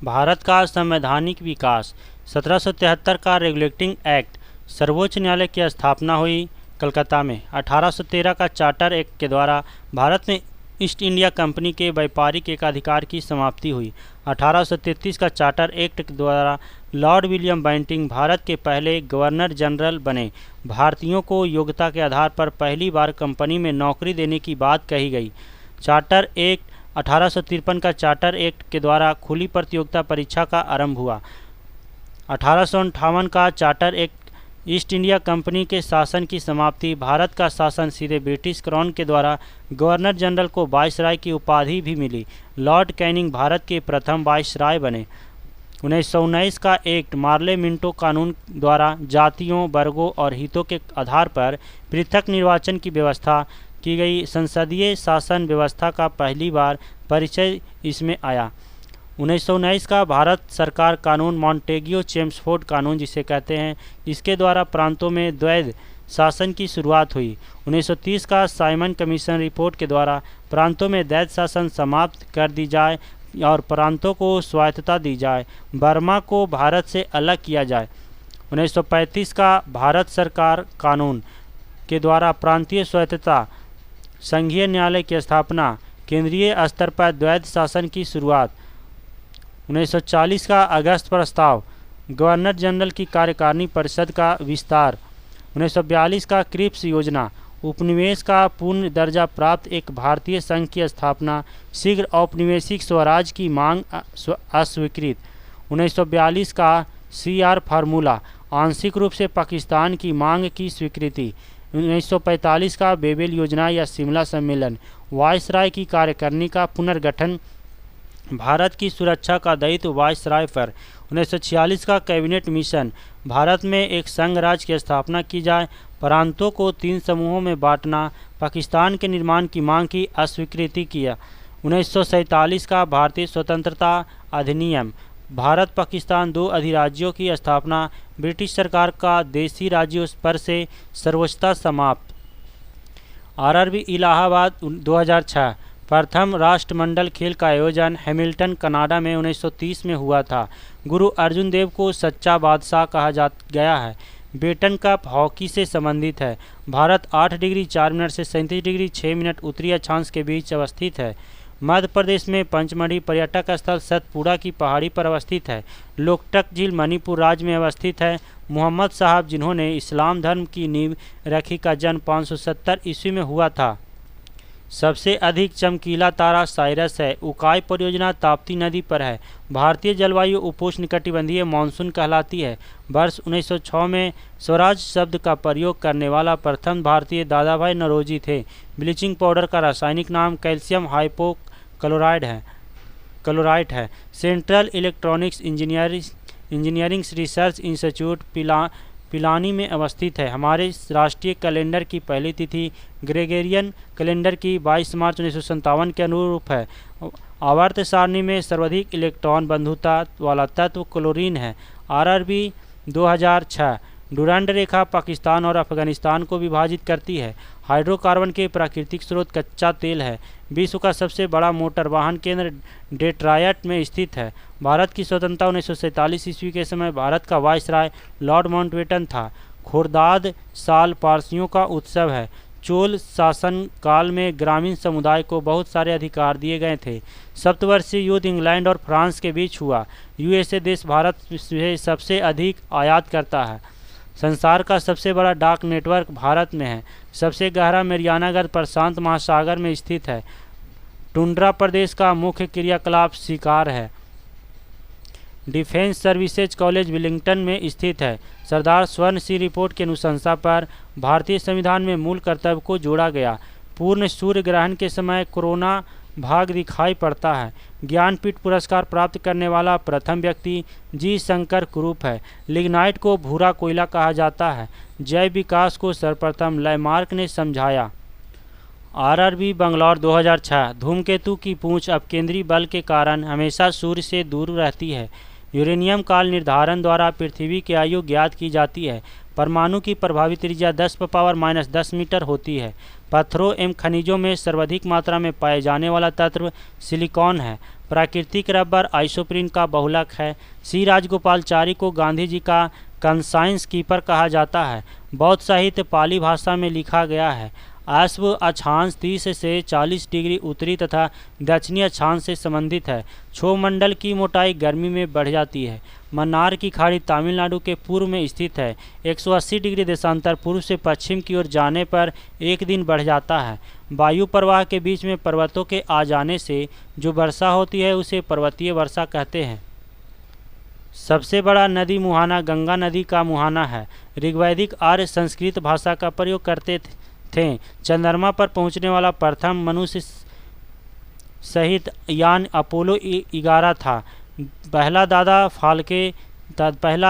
भारत का संवैधानिक विकास। 1773 का रेगुलेटिंग एक्ट। सर्वोच्च न्यायालय की स्थापना हुई कलकत्ता में। 1813 का चार्टर एक्ट के द्वारा भारत में ईस्ट इंडिया कंपनी के व्यापारिक एकाधिकार की समाप्ति हुई। 1833 का चार्टर एक्ट के द्वारा लॉर्ड विलियम बेंटिंक भारत के पहले गवर्नर जनरल बने। भारतीयों को योग्यता के आधार पर पहली बार कंपनी में नौकरी देने की बात कही गई। चार्टर एक्ट 1853 का चार्टर एक्ट के द्वारा खुली प्रतियोगिता परीक्षा का आरंभ हुआ। 1858 का charter act east India company के शासन की समाप्ति। भारत का शासन सीधे ब्रिटिश क्राउन के द्वारा गवर्नर जनरल को वाइसराय की उपाधि भी मिली। लॉर्ड कैनिंग भारत के प्रथम वाइसराय बने। 1919 का एक्ट मार्ले मिंटो कानून द्वारा जातियों, वर्गों और हितों के आधार पर पृथक निर्वाचन की व्यवस्था की गई। संसदीय शासन व्यवस्था का पहली बार परिचय इसमें आया। 1919 का भारत सरकार कानून मॉन्टेग्यू चेम्सफोर्ड कानून जिसे कहते हैं, इसके द्वारा प्रांतों में द्वैध शासन की शुरुआत हुई। 1930 का साइमन कमीशन रिपोर्ट के द्वारा प्रांतों में द्वैध शासन समाप्त कर दी जाए और प्रांतों को स्वायत्तता दी जाए। बर्मा को भारत से अलग किया जाए। 1935 का भारत सरकार कानून के द्वारा प्रांतीय स्वायत्तता, संघीय न्यायालय की स्थापना, केंद्रीय स्तर पर द्वैध शासन की शुरुआत। 1940 का अगस्त प्रस्ताव, गवर्नर जनरल की कार्यकारिणी परिषद का विस्तार। 1942 का क्रिप्स योजना, उपनिवेश का पूर्ण दर्जा प्राप्त एक भारतीय संघ की स्थापना, शीघ्र औपनिवेशिक स्वराज की मांग अस्वीकृत। 1942 का CR फार्मूला, आंशिक रूप से पाकिस्तान की मांग की स्वीकृति। 1945 का बेबेल योजना या शिमला सम्मेलन, वायसराय की कार्यकारिणी का पुनर्गठन, भारत की सुरक्षा का दायित्व वायसराय पर। 1946 का कैबिनेट मिशन, भारत में एक संघ राज्य की स्थापना की जाए, प्रांतों को 3 समूहों में बांटना, पाकिस्तान के निर्माण की मांग की अस्वीकृति किया। 1947 का भारतीय स्वतंत्रता अधिनियम, भारत पाकिस्तान 2 अधिराज्यों की स्थापना, ब्रिटिश सरकार का देशी राज्यों पर से सर्वोच्चता समाप्त। RRB इलाहाबाद 2006, प्रथम राष्ट्रमंडल खेल का आयोजन हैमिल्टन कनाडा में 1930 में हुआ था। गुरु अर्जुन देव को सच्चा बादशाह कहा गया है। बेटन कप हॉकी से संबंधित है। भारत 8 डिग्री 4 मिनट से 37 डिग्री 6 मिनट उत्तरी अक्षांश के बीच अवस्थित है। मध्य प्रदेश में पंचमढ़ी पर्यटक स्थल सतपुड़ा की पहाड़ी पर अवस्थित है। लोकटक झील मणिपुर राज्य में अवस्थित है। मोहम्मद साहब जिन्होंने इस्लाम धर्म की नींव रखी का जन्म 570 ईस्वी में हुआ था। सबसे अधिक चमकीला तारा साइरस है। उकाई परियोजना ताप्ती नदी पर है। भारतीय जलवायु उपोष्णकटिबंधीय मानसून कहलाती है। वर्ष 1906 में स्वराज शब्द का प्रयोग करने वाला प्रथम भारतीय दादा भाई नौरोजी थे। ब्लीचिंग पाउडर का रासायनिक नाम कैल्शियम हाइपोक्लोराइड है। Central electronics engineering research institute Pilani में अवस्थित है। हमारे राष्ट्रीय कैलेंडर की पहली तिथि ग्रेगोरियन कैलेंडर की 22 मार्च 1957 के अनुरूप है। आवर्त सारणी में सर्वाधिक इलेक्ट्रॉन बंधुता वाला तत्व क्लोरीन है। RRB 2006, डुरांड रेखा पाकिस्तान और अफगानिस्तान को विभाजित करती है। हाइड्रोकार्बन के प्राकृतिक स्रोत कच्चा तेल है। विश्व का सबसे बड़ा मोटर वाहन केंद्र डेट्रॉयट में स्थित है। भारत की स्वतंत्रता 1947 ईस्वी के समय भारत का वायसराय लॉर्ड माउंटबेटन था। खुर्दाद साल पारसियों का उत्सव है। चोल शासन काल में ग्रामीण समुदाय को बहुत सारे अधिकार दिए गए थे। सप्तवर्षीय युद्ध इंग्लैंड और फ्रांस के बीच हुआ। USA देश भारत से सबसे अधिक आयात करता है। संसार का सबसे बड़ा डाक नेटवर्क भारत में है। सबसे गहरा मैरियाना गर्त प्रशांत महासागर में स्थित है। टुंड्रा प्रदेश का मुख्य क्रियाकलाप शिकार है। डिफेंस सर्विसेज कॉलेज विलिंगटन में स्थित है। सरदार स्वर्ण सिंह रिपोर्ट की अनुशंसा पर भारतीय संविधान में मूल कर्तव्य को जोड़ा गया। पूर्ण सूर्य ग्रहण के समय कोरोना भाग दिखाई पड़ता है। ज्ञानपीठ पुरस्कार प्राप्त करने वाला प्रथम व्यक्ति जी शंकर कुरूप है। लिग्नाइट को भूरा कोयला कहा जाता है। जैव विकास को सर्वप्रथम लैमार्क ने समझाया। RRB बंगलौर 2006, धूमकेतु की पूंछ अपकेंद्री बल के कारण हमेशा सूर्य से दूर रहती है। यूरेनियम काल निर्धारण द्वारा पृथ्वी की आयु ज्ञात की जाती है। परमाणु की प्रभावी त्रिज्या 10⁻⁻10 मीटर होती है। पत्थरों एवं खनिजों में सर्वाधिक मात्रा में पाए जाने वाला तत्व सिलिकॉन है। प्राकृतिक रबर आइसोप्रीन का बहुलक है। सी राजगोपालचारी को गांधी जी का कंसाइंस कीपर कहा जाता है। बौद्ध साहित्य पाली भाषा में लिखा गया है। अश्व अक्षांश 30 से 40 डिग्री उत्तरी तथा दक्षिणी अक्षांश से संबंधित है। क्षोभमंडल की मोटाई गर्मी में बढ़ जाती है। मन्नार की खाड़ी तमिलनाडु के पूर्व में स्थित है। 180 डिग्री देशांतर पूर्व से पश्चिम की ओर जाने पर एक दिन बढ़ जाता है। वायु प्रवाह के बीच में पर्वतों के आ जाने से जो वर्षा होती है उसे पर्वतीय वर्षा कहते हैं। सबसे बड़ा नदी मुहाना गंगा नदी का मुहाना है। ऋग्वैदिक आर्य संस्कृत भाषा का प्रयोग करते थे। चंद्रमा पर पहुंचने वाला प्रथम मनुष्य सहित यान अपोलो 11 था। पहला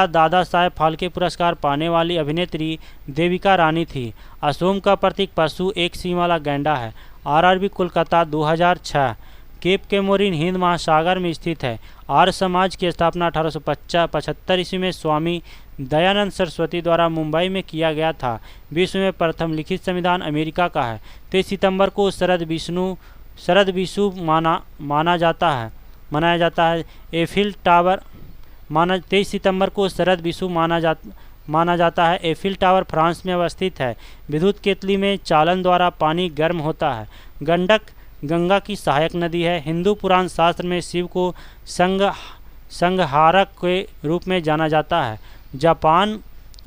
दादा साहेब फाल्के पुरस्कार पाने वाली अभिनेत्री देविका रानी थी। असोम का प्रतीक पशु एक सींग वाला गैंडा है। RRB Kolkata 2006। Cap Comorin Hind महासागर में स्थित है। आर्य समाज की स्थापना 1875 ईस्वी में स्वामी दयानंद सरस्वती द्वारा मुंबई में किया गया था। विश्व में प्रथम लिखित संविधान अमेरिका का है। 23 सितंबर को शरद विषु मनाया जाता है। एफिल टावर 23 सितंबर को शरद विषु माना जाता है। एफिल टावर फ्रांस में अवस्थित है। विद्युत केतली में चालन द्वारा पानी गर्म होता है। गंडक गंगा की सहायक नदी है। हिंदू पुराण शास्त्र में शिव को संहारक के रूप में जाना जाता है। जापान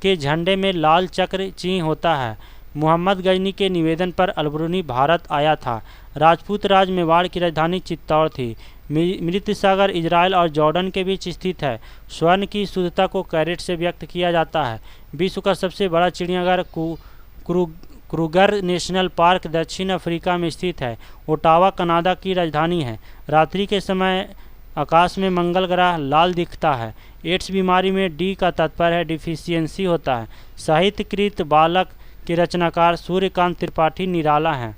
के झंडे में लाल चक्र चिन्ह होता है। मोहम्मद गजनी के निवेदन पर अलबरूनी भारत आया था। राजपूत राज मेवाड़ की राजधानी चित्तौड़ थी। मृत सागर इजराइल और जॉर्डन के बीच स्थित है। स्वर्ण की शुद्धता को कैरेट से व्यक्त किया जाता है। विश्व का सबसे बड़ा चिड़ियाघर क्रूगर नेशनल पार्क दक्षिण अफ्रीका में स्थित है। ओटावा कनाडा की राजधानी है। रात्रि के समय आकाश में मंगल ग्रह लाल दिखता है। एड्स बीमारी में डी का तात्पर्य है डिफिशियंसी होता है। साहित्यकृत बालक के रचनाकार सूर्यकांत त्रिपाठी निराला हैं।